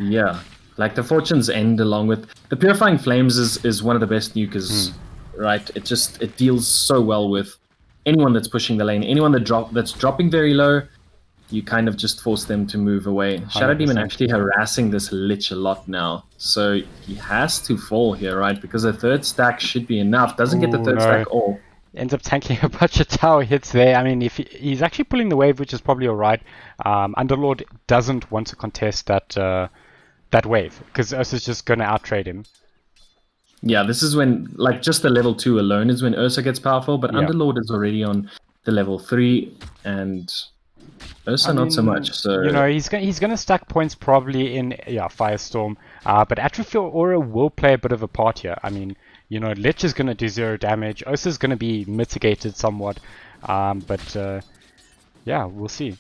Yeah, like the Fortune's End along with the Purifying Flames is one of the best nukers, right? It deals so well with anyone that's pushing the lane, anyone that's dropping very low. You kind of just force them to move away. Shadow Demon 100%. actually harassing this Lich a lot now, so he has to fall here, right? Because the third stack should be enough. Doesn't get the Oh third no. stack off. Ends up tanking a bunch of tower hits there. I mean, if he's actually pulling the wave, which is probably alright. Underlord doesn't want to contest that wave because Ursa's just going to outtrade him. Yeah, this is when, like, just the level 2 alone is when Ursa gets powerful, but Yeah. Underlord is already on the level 3, and Ursa not so much. So you know, he's gonna stack points probably in Firestorm, but Atrophy Aura will play a bit of a part here. I mean, you know, Lich is gonna do 0 damage. Ursa's gonna be mitigated somewhat, but yeah, we'll see.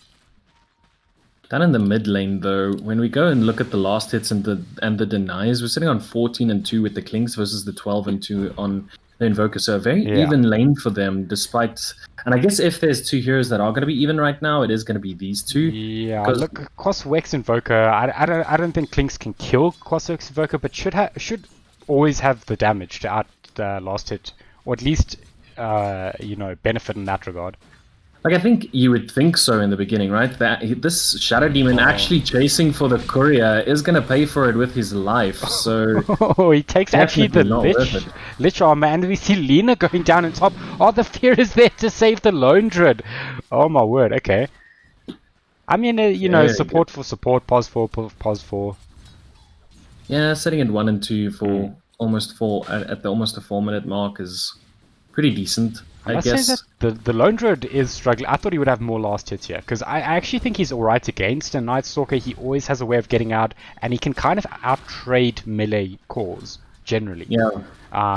down in the mid lane, though, when we go and look at the last hits and the denies, we're sitting on 14 and 2 with the Clinks versus the 12 and 2 on the Invoker. So a very even lane for them, despite. And I guess if there's two heroes that are going to be even right now, it is going to be these two. Yeah, look, Quaswex Invoker. I don't think Clinks can kill Quaswex Invoker, but should always have the damage to out the last hit, or at least you know, benefit in that regard. Like, I think you would think so in the beginning, right? That this Shadow Demon actually chasing for the courier is going to pay for it with his life. So he takes actually the Lich armor, and we see Lina going down on top. Oh, the fear is there to save the Lone Druid. Oh my word, okay. I mean, you know, support for support, pause for, pause for. Yeah, sitting at 1 and 2 for almost 4 at the almost a 4-minute mark is pretty decent. I guess say that the Lone Druid is struggling. I thought he would have more last hits here, because I actually think he's alright against a Night Stalker. He always has a way of getting out, and he can kind of out-trade melee cores, generally. Yeah,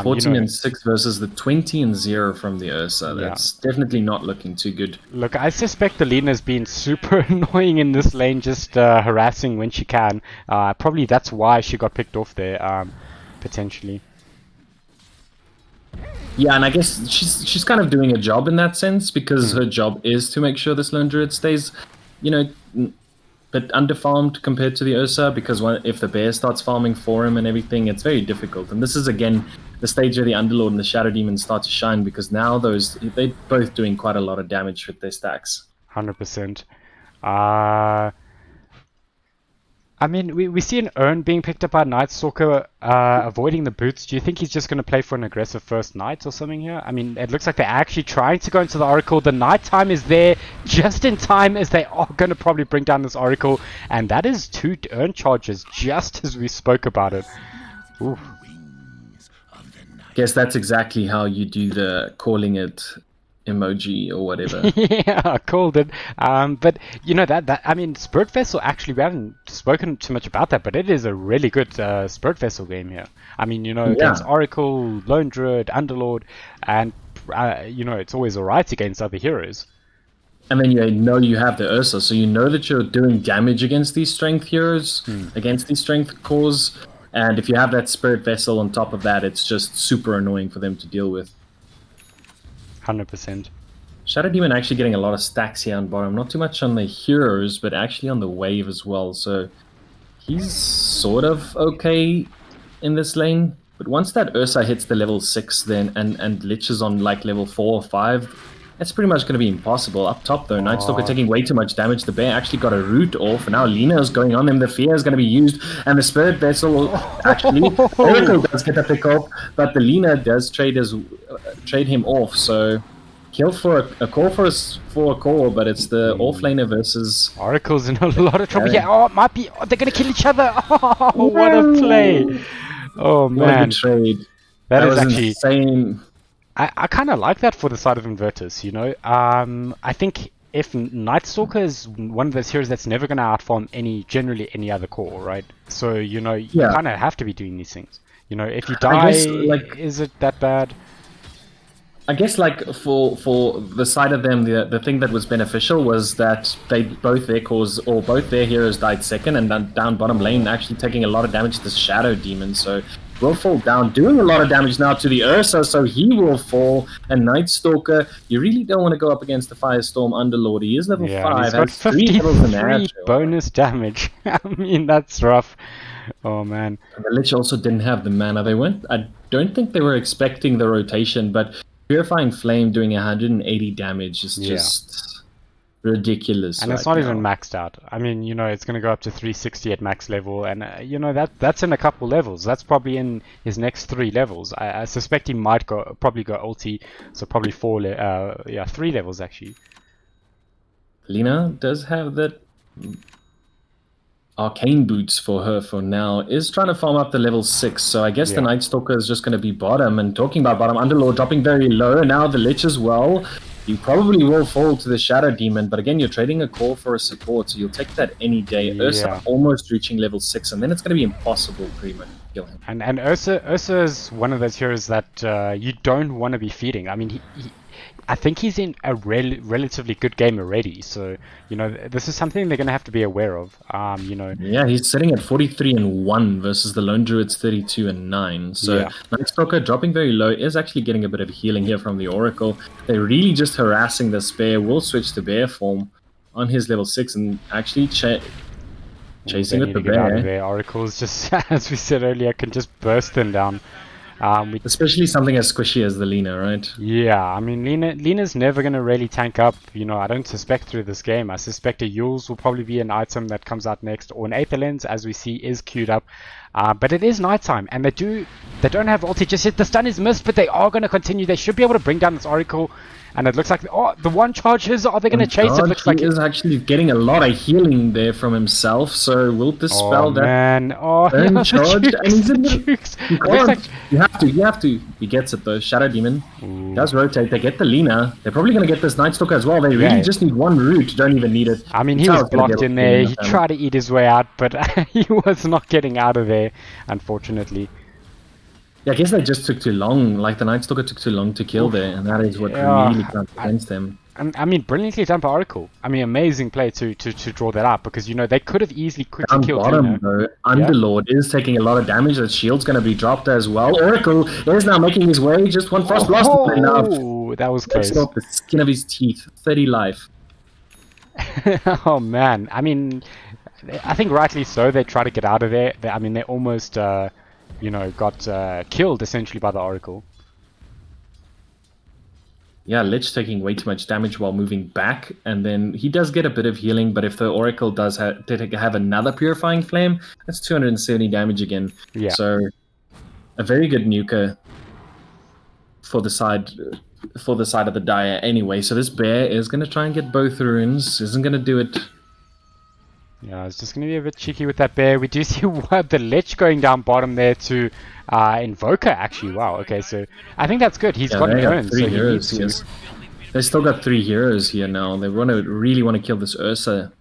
14 you know, and 6 versus the 20 and 0 from the Ursa. That's definitely not looking too good. Look, I suspect the Lena's been super annoying in this lane, just harassing when she can. Probably that's why she got picked off there, potentially. Yeah, and I guess she's kind of doing a job in that sense, because her job is to make sure this Lone Druid stays, you know, but underfarmed compared to the Ursa, because if the bear starts farming for him and everything, it's very difficult. And this is, again, the stage where the Underlord and the Shadow Demon start to shine, because now they're both doing quite a lot of damage with their stacks. 100%. I mean, we see an Urn being picked up by Night Stalker, avoiding the boots. Do you think he's just going to play for an aggressive first Knight or something here? I mean, it looks like they're actually trying to go into the Oracle. The nighttime is there just in time, as they are going to probably bring down this Oracle. And that is 2 Urn charges, just as we spoke about it. Oof. Guess that's exactly how you do the calling it emoji or whatever. Yeah, I called it. But you know that I mean, Spirit Vessel, actually, we haven't spoken too much about that, but it is a really good Spirit Vessel game here. I mean, you know, against Oracle, Lone Druid, Underlord, and you know, it's always alright against other heroes. And then you know you have the Ursa, so you know that you're doing damage against these strength heroes, against these strength cores, and if you have that Spirit Vessel on top of that, it's just super annoying for them to deal with. 100%. Shadow Demon actually getting a lot of stacks here on bottom. Not too much on the heroes, but actually on the wave as well. So he's sort of okay in this lane. But once that Ursa hits the level 6 then and Lich is on like level 4 or 5, that's pretty much going to be impossible. Up top though, Night Stalker taking way too much damage. The bear actually got a root off. And now Lina is going on them. The fear is going to be used. And the Spirit Vessel actually, Oracle does get a pick off. But the Lina does trade him off. So killed for a call for a call, but it's the offlaner versus Oracle's in a lot of trouble here. Oh, it might be. Oh, they're going to kill each other. Oh, what a play. Oh, man. What a good trade. That is actually insane. I kind of like that for the side of Invertus, you know. I think if Night Stalker is one of those heroes that's never going to outfarm generally any other core, right? So, you know, you kind of have to be doing these things. You know, if you die, is it that bad? I guess, like, for the side of them, the thing that was beneficial was that both their heroes died second, and then down bottom lane actually taking a lot of damage to the Shadow Demon. So will fall down, doing a lot of damage now to the Ursa, so he will fall. And Night Stalker, you really don't want to go up against the Firestorm Underlord. He is level 5, and he's got has 3 levels in 53 bonus damage. I mean, that's rough. Oh man. And the Lich also didn't have the mana. I don't think they were expecting the rotation, but Purifying Flame doing 180 damage is just ridiculous. And it's not even maxed out. I mean, you know, it's going to go up to 360 at max level, and you know, that's in a couple levels. That's probably in his next 3 levels. I suspect he might probably go ulti, so probably 3 levels actually. Lina does have that arcane boots for her for now, is trying to farm up the level 6, so I guess the Night Stalker is just going to be bottom. And talking about bottom, Underlord dropping very low, and now the Lich as well. You probably will fall to the Shadow Demon, but again, you're trading a core for a support, so you'll take that any day. Ursa almost reaching level 6, and then it's going to be impossible pretty much to kill him. And Ursa is one of those heroes that you don't want to be feeding. I mean, I think he's in a relatively good game already, so you know, this is something they're going to have to be aware of. You know. Yeah, he's sitting at 43-1 versus the Lone Druid's 32-9. So Night Stalker dropping very low, is actually getting a bit of healing here from the Oracle. They're really just harassing this bear. Will switch to bear form on his level 6 and actually chasing with the bear. Oracles, just as we said earlier, can just burst them down. Especially something as squishy as the Lina, right? Yeah, I mean, Lina's never going to really tank up, you know, I don't suspect through this game. I suspect a Yules will probably be an item that comes out next, or an Aether Lens, as we see, is queued up. But it is nighttime, and they don't have ulti just yet. The stun is missed, but they are going to continue. They should be able to bring down this Oracle. And it looks like, the one charges, are they going to chase it? Looks like he is actually getting a lot of healing there from himself, so we'll dispel that. Man. Oh man. Charge, and he's in the You have to. He gets it though. Shadow Demon does rotate. They get the Lina. They're probably going to get this Night Stalker as well. They really just need one root. Don't even need it. I mean, he was blocked in there. He tried to eat his way out, but he was not getting out of there, unfortunately. Yeah, I guess they just took too long. Like, the Night Stalker took too long to kill there, and that is what really counts against them. I mean, brilliantly done by Oracle. I mean, amazing play to draw that up, because, you know, they could have easily quickly killed bottom, though, Underlord is taking a lot of damage. That shield's going to be dropped as well. Oracle is now making his way. Just one Frost Blast. Oh, that was close. Off the skin of his teeth. 30 life. Oh, man. I mean, I think rightly so. They try to get out of there. I mean, they almost... you know, got killed essentially by the Oracle. Yeah, Lich taking way too much damage while moving back, and then he does get a bit of healing, but if the Oracle does have another Purifying Flame, that's 270 damage again. Yeah. So, a very good nuker for the side of the Dire anyway. So this bear is going to try and get both runes, isn't going to do it. Yeah, it's just going to be a bit cheeky with that bear. We do see the Lich going down bottom there to Invoker, actually. Wow, okay, so I think that's good. He's got an urn, so he needs to. They still got 3 heroes here now. They really want to kill this Ursa,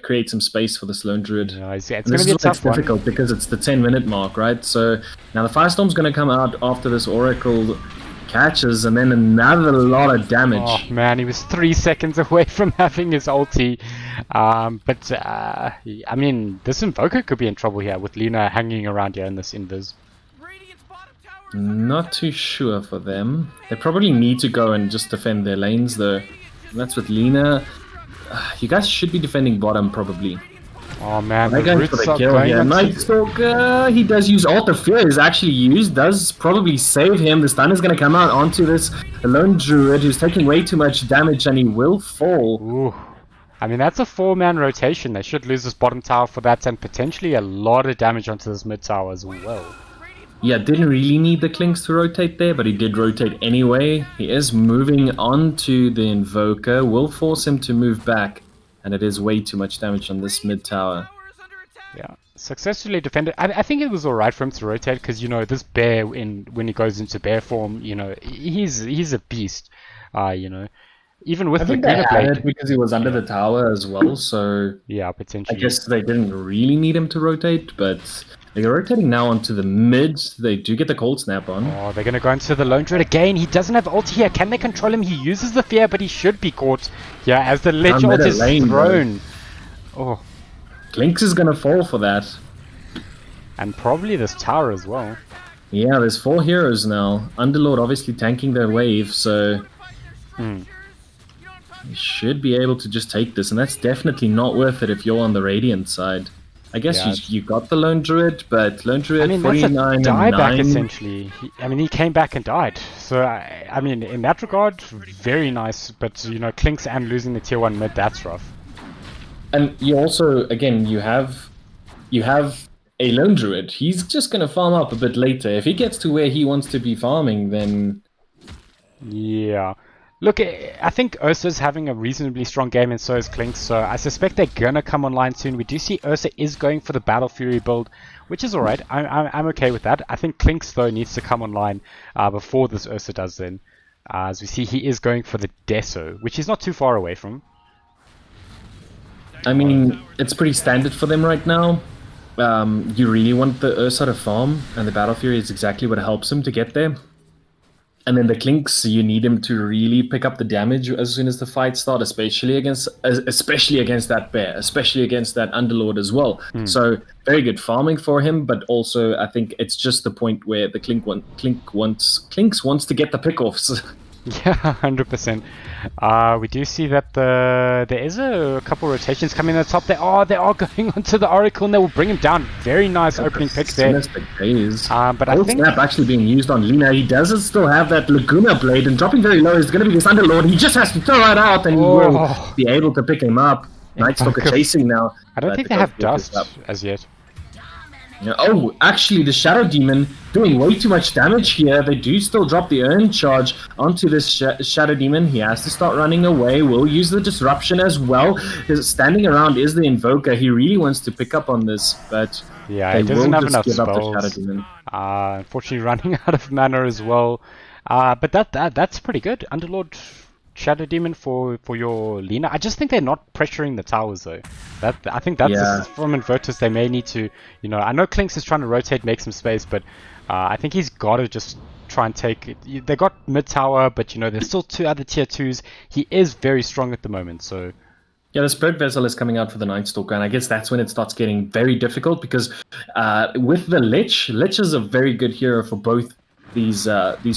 create some space for this Lone Druid. Yeah, it's going to be a tough one. Difficult because it's the 10-minute mark, right? So now the Firestorm's going to come out after this Oracle catches, and then another lot of damage. Oh man, he was 3 seconds away from having his ulti. But I mean, this Invoker could be in trouble here with Lina hanging around here in this Invis. Not too sure for them. They probably need to go and just defend their lanes though. And that's with Lina. You guys should be defending bottom probably. Oh man, they're going for the kill here. Night Stalker, he does use Ult of Fear, is actually used, does probably save him. The stun is going to come out onto this Lone Druid who's taking way too much damage, and he will fall. Ooh. I mean, that's a 4-man rotation. They should lose this bottom tower for that, and potentially a lot of damage onto this mid tower as well. Yeah, didn't really need the Clinks to rotate there, but he did rotate anyway. He is moving on to the Invoker, will force him to move back. And it is way too much damage on this mid tower. Yeah, successfully defended. I think it was alright for him to rotate, because, you know, this bear, when he goes into bear form, you know, he's a beast. You know, even with the Greener Blade, because he was under the tower as well, so yeah, potentially. I guess they didn't really need him to rotate, but they're rotating now onto the mid. They do get the Cold Snap on. Oh, they're going to go into the Lone Druid again. He doesn't have ult here. Can they control him? He uses the fear, but he should be caught. Yeah, as the Lich ult is thrown. Oh. Clinks is going to fall for that. And probably this tower as well. Yeah, there's 4 heroes now. Underlord obviously tanking their wave, so you should be able to just take this, and that's definitely not worth it if you're on the Radiant side. I guess Yeah, you got the Lone Druid, but Lone I Druid mean, that's a 49 and dieback 9. essentially. I mean, he came back and died. So, I mean, in that regard, very nice. But, you know, Clinks and losing the tier 1 mid, that's rough. And you also, again, you have a Lone Druid. He's just going to farm up a bit later. If he gets to where he wants to be farming, then... Yeah. Look, I think Ursa's having a reasonably strong game, and so is Clinks, so I suspect they're gonna come online soon. We do see Ursa is going for the Battle Fury build, which is alright. I'm okay with that. I think Clinks, though, needs to come online before this Ursa does then. As we see, he is going for the Deso, which he's not too far away from. I mean, it's pretty standard for them right now. You really want the Ursa to farm, and the Battle Fury is exactly what helps him to get there. And then the Clinks, you need him to really pick up the damage as soon as the fight starts, especially against that bear, especially against that Underlord as well. So very good farming for him, but also I think it's just the point where the Clinks wants to get the pickoffs. Yeah, 100%. We do see that there is a couple rotations coming in the top. They are going onto the Oracle, and they will bring him down. Very nice opening pick there. But I think Snap actually being used on Lina. He doesn't still have that Laguna blade, and dropping very low is going to be this Underlord. He just has to throw it out, and he will be able to pick him up. Nightstalker chasing now. I don't think they have dust as yet. Oh, actually, the Shadow Demon doing way too much damage here. They do still drop the Urn Charge onto this Shadow Demon. He has to start running away. We'll use the Disruption as well. Standing around is the Invoker. He really wants to pick up on this, but yeah, he doesn't have enough spells. Shadow Demon. Unfortunately, running out of mana as well. But that's pretty good. Underlord Shadow Demon for your Lina. I just think they're not pressuring the towers though. I think that's from Invertus. They may need to, you know, I know Clinks is trying to rotate, make some space, but I think he's got to just try and take it. They got mid tower, but you know there's still 2 other tier 2s. He is very strong at the moment, so. Yeah, the Spirit Vessel is coming out for the Nightstalker, and I guess that's when it starts getting very difficult because with the Lich is a very good hero for both these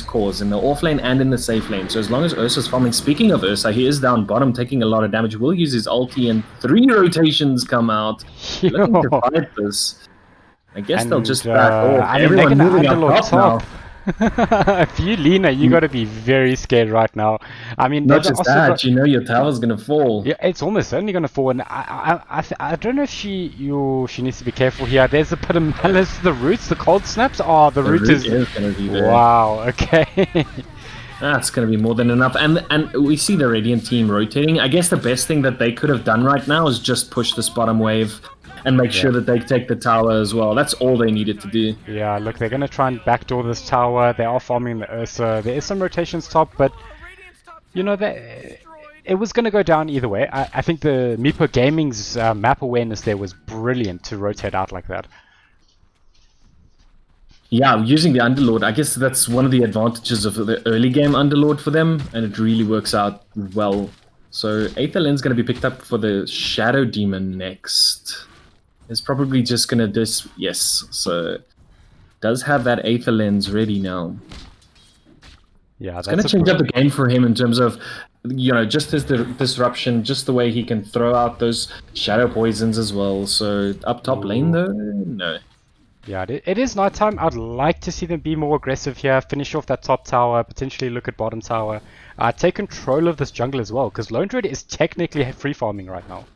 cores in the off lane and in the safe lane. So as long as Ursa's farming, speaking of Ursa, he is down bottom taking a lot of damage. Will use his ulti and 3 rotations come out. Looking to fight this. I guess they'll just back off. Everyone moving up top now. If you Lina, you got to be very scared right now. I mean, not just that, you know your tower's gonna fall. Yeah, it's almost certainly gonna fall, and I don't know if she needs to be careful here. There's a bit of malice. The roots, the cold snaps. Oh, the root is gonna be there. Wow. Okay. That's going to be more than enough. And we see the Radiant team rotating. I guess the best thing that they could have done right now is just push this bottom wave and make sure that they take the tower as well. That's all they needed to do. Yeah, look, they're going to try and backdoor this tower. They are farming the Ursa. There is some rotations top, but, you know, it was going to go down either way. I think the Meepo Gaming's map awareness there was brilliant to rotate out like that. Yeah, using the Underlord, I guess that's one of the advantages of the early game Underlord for them, and it really works out well. So Aether Lens going to be picked up for the Shadow Demon next. It's probably just going to yes, so does have that Aether Lens ready now. Yeah, it's going to change up the game for him in terms of, you know, just his disruption, just the way he can throw out those shadow poisons as well. So up top lane though, no. Yeah, it is nighttime. I'd like to see them be more aggressive here, finish off that top tower, potentially look at bottom tower, take control of this jungle as well, because Lone Druid is technically free farming right now.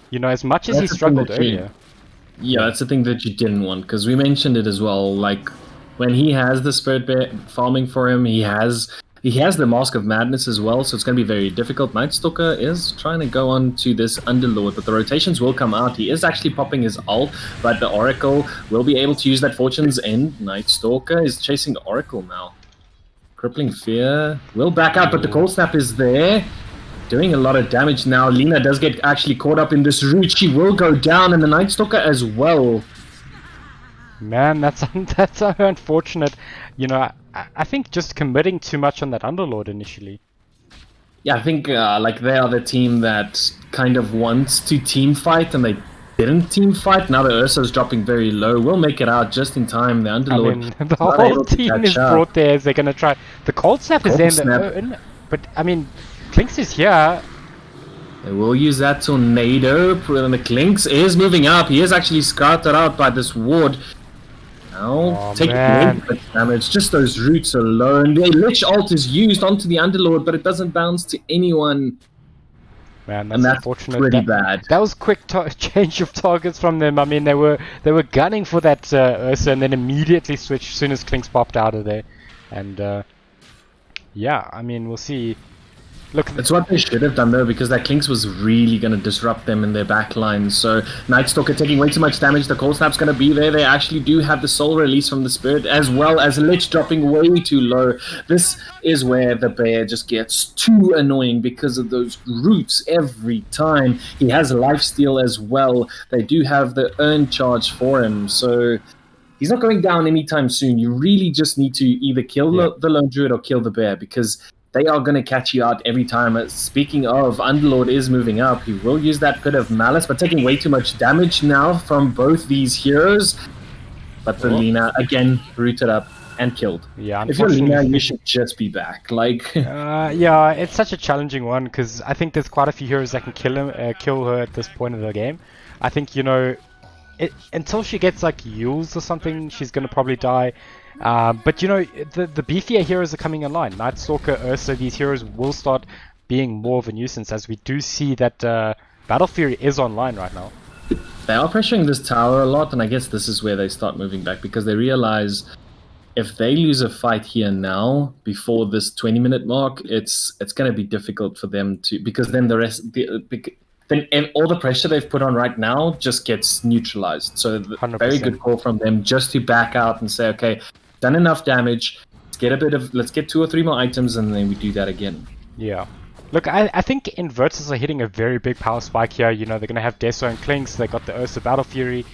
You know, as much as he struggled earlier. Yeah, that's the thing that you didn't want, because we mentioned it as well. Like when he has the Spirit Bear farming for him, he has the Mask of Madness as well, so it's going to be very difficult. Nightstalker is trying to go on to this Underlord, but the rotations will come out. He is actually popping his ult, but the Oracle will be able to use that Fortune's End. Nightstalker is chasing the Oracle now. Crippling Fear will back out, but the Cold Snap is there. Doing a lot of damage now. Lina does get actually caught up in this route. She will go down, and the Nightstalker as well. Man, that's so unfortunate. You know, I think just committing too much on that Underlord initially. Yeah, I think like they are the team that kind of wants to team fight, and they Didn't team fight. Now the Ursa's dropping very low. We'll make it out just in time. The I Underlord mean, the not whole able to team is catch up. brought there as they're gonna try. The cold snap is Cold there, snap. but I mean, Clinks is here. They will use that tornado. And the Clinks is moving up. He is actually scouted out by this ward. Now, take way too much damage. Just those roots alone. The Lich ult is used onto the Underlord, but it doesn't bounce to anyone. Man, that's And that's unfortunate. pretty bad. That was quick change of targets from them. I mean, they were gunning for that Ursa and then immediately switched as soon as Clinks popped out of there. And yeah, I mean, we'll see. Look, that's what they should have done though, because that Clinks was really going to disrupt them in their back line. So Nightstalker taking way too much damage. The Cold Snap's going to be there. They actually do have the Soul Release from the Spirit, as well as Lich dropping way too low. This is where the bear just gets too annoying because of those roots every time. He has lifesteal as well. They do have the Earn charge for him, so he's not going down anytime soon. You really just need to either kill the Lone Druid or kill the bear, because they are going to catch you out every time. Speaking of, Underlord is moving up. He will use that Pit of Malice, but taking way too much damage now from both these heroes. But the Lina, again, rooted up and killed. Yeah, if you're Lina, you should just be back. Like, yeah, it's such a challenging one, because I think there's quite a few heroes that can kill her at this point of the game. I think, you know, until she gets like Yules or something, she's going to probably die. But you know, the beefier heroes are coming online. Nightstalker, Ursa, these heroes will start being more of a nuisance, as we do see that Battle Fury is online right now. They are pressuring this tower a lot, and I guess this is where they start moving back, because they realize if they lose a fight here now, before this 20-minute mark, it's going to be difficult for them to, because then then all the pressure they've put on right now just gets neutralized. So very good call from them just to back out and say, okay, done enough damage. Let's get 2 or 3 more items, and then we do that again. Yeah. Look, I think Invertus are hitting a very big power spike here. You know, they're going to have Deso and Clinks. They got the Ursa Battle Fury.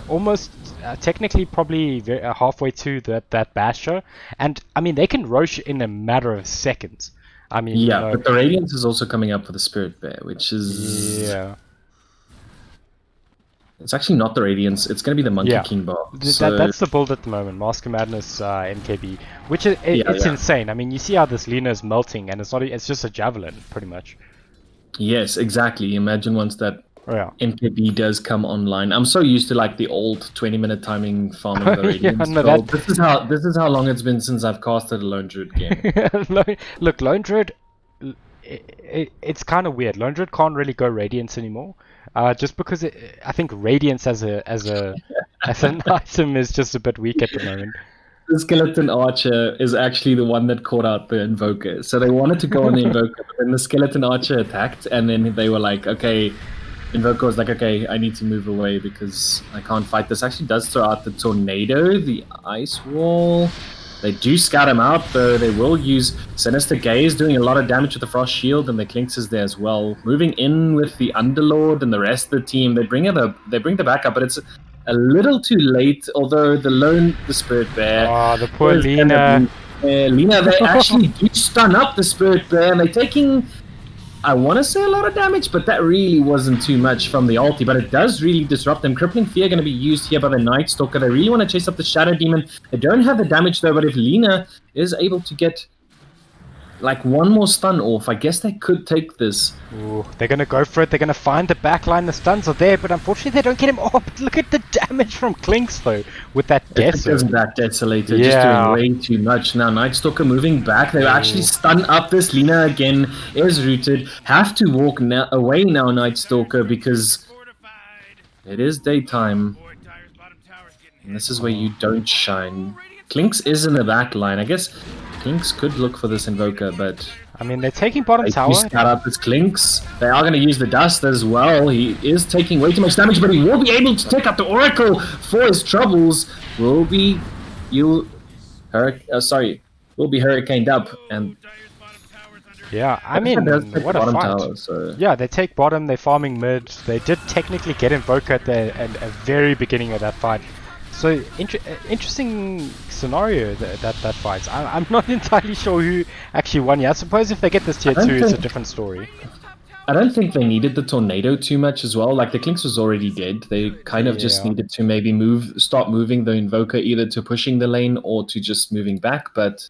Almost, technically, probably halfway to that Basher. And, I mean, they can Roche in a matter of seconds. I mean, yeah, you know, but the Radiance is also coming up for the Spirit Bear, which is... Yeah. It's actually not the Radiance, it's going to be the Monkey King bar. That's the build at the moment, Mask of Madness MKB, which is it's insane. I mean, you see how this Lina is melting, and it's just a Javelin, pretty much. Yes, exactly. Imagine once that MKB does come online. I'm so used to like the old 20-minute timing farming the Radiance. This is how long it's been since I've casted a Lone Druid game. Look, Lone Druid, it's kind of weird. Lone Druid can't really go Radiance anymore. Just because I think Radiance as an item is just a bit weak at the moment. The Skeleton Archer is actually the one that caught out the Invoker. So they wanted to go on the Invoker, but then the Skeleton Archer attacked, and then they were like, okay, Invoker was like, okay, I need to move away because I can't fight this. Actually does throw out the Tornado, the Ice Wall. They do scout him out, though. They will use Sinister Gaze, doing a lot of damage with the Frost Shield, and the Clinks is there as well. Moving in with the Underlord and the rest of the team, they bring the backup, but it's a little too late. Although the Spirit Bear, the poor Lina. Lina, they actually do stun up the Spirit Bear, and they're taking, I want to say, a lot of damage, but that really wasn't too much from the ulti, but it does really disrupt them. Crippling Fear going to be used here by the Nightstalker. They really want to chase up the Shadow Demon. They don't have the damage though, but if Lina is able to get like one more stun off, I guess they could take this. Ooh, they're going to go for it. They're going to find the backline. The stuns are there, but unfortunately they don't get him off. But look at the damage from Clinks though, with that Desolator. Isn't that Desolator, just doing way too much. Now Nightstalker moving back. They actually stun up this. Lina again is rooted. Have to walk away now, Nightstalker, because it is daytime. And this is where you don't shine. Clinks is in the back line. I guess Clinks could look for this Invoker, but I mean, they're taking bottom tower. Scout out this Clinks. They are going to use the Dust as well. He is taking way too much damage, but he will be able to take out the Oracle for his troubles. Will be hurricaned up, and yeah, I mean, what a fight. Tower, so. Yeah, they take bottom. They're farming mid. They did technically get Invoker at the very beginning of that fight. So interesting scenario that fights. I'm not entirely sure who actually won. Yeah, I suppose if they get this tier 2, it's a different story. I don't think they needed the tornado too much as well. Like the Clinks was already dead. They kind of just Yeah. needed to maybe start moving the Invoker either to pushing the lane or to just moving back. But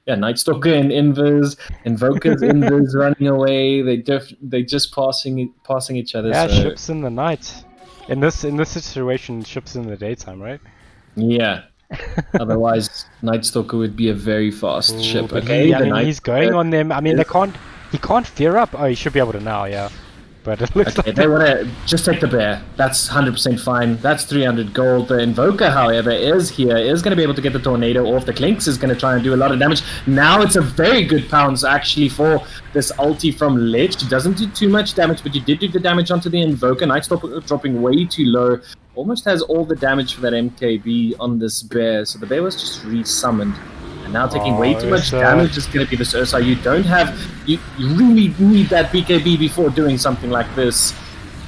yeah, Night Stalker and Invokers, Invers running away. They just passing each other. Yeah, So ships in the night. In this situation, ships in the daytime, right? yeah. Otherwise, Night Stalker would be a very fast Ooh, ship. but Okay, I mean, he's going on them. I mean, he can't fear up. Oh, he should be able to now, yeah. But it looks Okay, like they want to just take the bear. That's 100% fine. That's 300 gold. The Invoker, however, is going to be able to get the tornado off. The Clinks is going to try and do a lot of damage. Now it's a very good pounce, actually, for this ulti from Lich. It doesn't do too much damage, but you did do the damage onto the Invoker. Nightstop dropping way too low. Almost has all the damage for that MKB on this bear. So the bear was just re-summoned. And now taking way too much damage is going to be this Ursa. You don't have... You really need that BKB before doing something like this.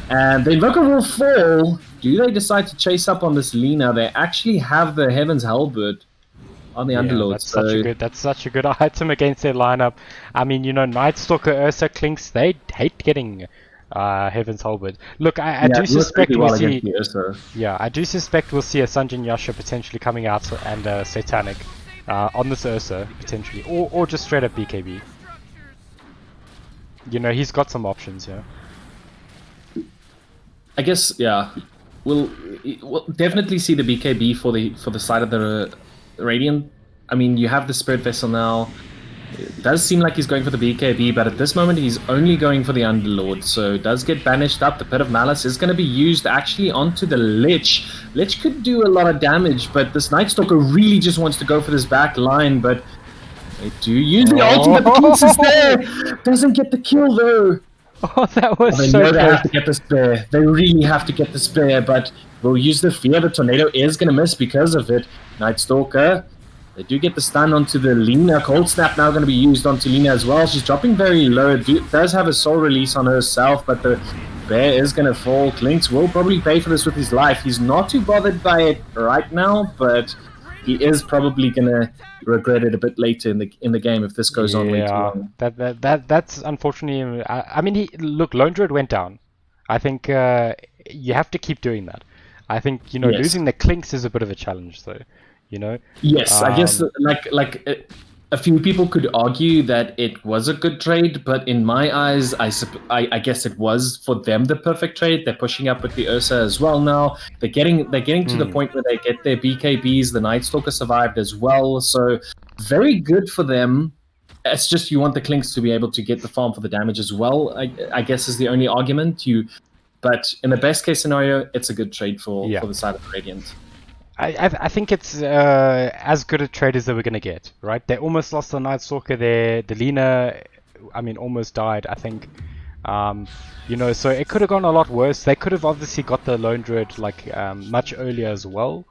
And the Invoker will fall. Do they decide to chase up on this Lina? They actually have the Heaven's Halberd on the Underlord. That's such a good item against their lineup. I mean, you know, Night Stalker, Ursa, Clinks, they hate getting Heaven's Halberd. Look, I do suspect we'll see... Yeah, I do suspect we'll see a Sanjin Yasha potentially coming out and Satanic. On this Ursa, potentially. Or just straight up BKB. You know, he's got some options here. I guess, yeah. We'll definitely see the BKB for the side of the Radiant. I mean, you have the Spirit Vessel now. It does seem like he's going for the BKB, but at this moment he's only going for the Underlord. So it does get banished up. The Pit of Malice is going to be used actually onto the Lich. Lich could do a lot of damage, but this Night Stalker really just wants to go for this back line, but they do use the ulti, but the Clinks is there! Doesn't get the kill though! Oh, that was they so know they bad. have to get the spare. They really have to get the spare, but we'll use the fear. The tornado is going to miss because of it. Night Stalker. They do get the stun onto the Lina. Cold Snap now going to be used onto Lina as well. She's dropping very low. Does have a soul release on herself, but the bear is going to fall. Clinks will probably pay for this with his life. He's not too bothered by it right now, but he is probably going to regret it a bit later in the game if this goes on way too long. That's unfortunately... I mean, look, Lone Druid went down. I think you have to keep doing that. I think, you know, losing the Clinks is a bit of a challenge, though. You know? Yes, I guess like a few people could argue that it was a good trade, but in my eyes, I guess it was for them the perfect trade. They're pushing up with the Ursa as well now. They're getting to the point where they get their BKBs. The Night Stalker survived as well, so very good for them. It's just you want the Clinks to be able to get the farm for the damage as well. I guess is the only argument. But in the best case scenario, it's a good trade for the side of the Radiant. I think it's as good a trade as they were going to get, right? They almost lost the Night Stalker there. The Lina, I mean, almost died, I think. You know, so it could have gone a lot worse. They could have obviously got the Lone Druid like much earlier as well.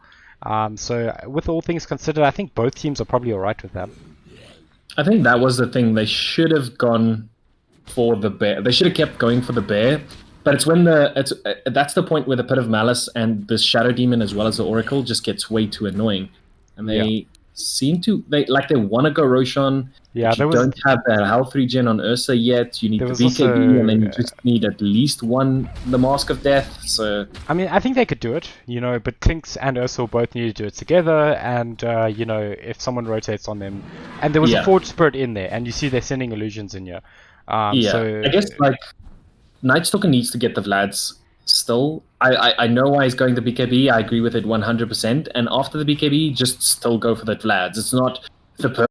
So with all things considered, I think both teams are probably alright with that. I think that was the thing. They should have gone for the bear. They should have kept going for the bear. But it's when that's the point where the Pit of Malice and the Shadow Demon as well as the Oracle just gets way too annoying, and they seem to they want to go Roshan. Yeah, you don't have that health regen on Ursa yet. You need the BKB, and then you just need at least the Mask of Death. So I mean, I think they could do it, you know, but Clinks and Ursa both need to do it together, and you know, if someone rotates on them, and there was a Forge Spirit in there, and you see they're sending illusions in here. So I guess like. Night Stalker needs to get the Vlads still. I know why he's going the BKB. I agree with it 100%. And after the BKB, just still go for the Vlads. It's not the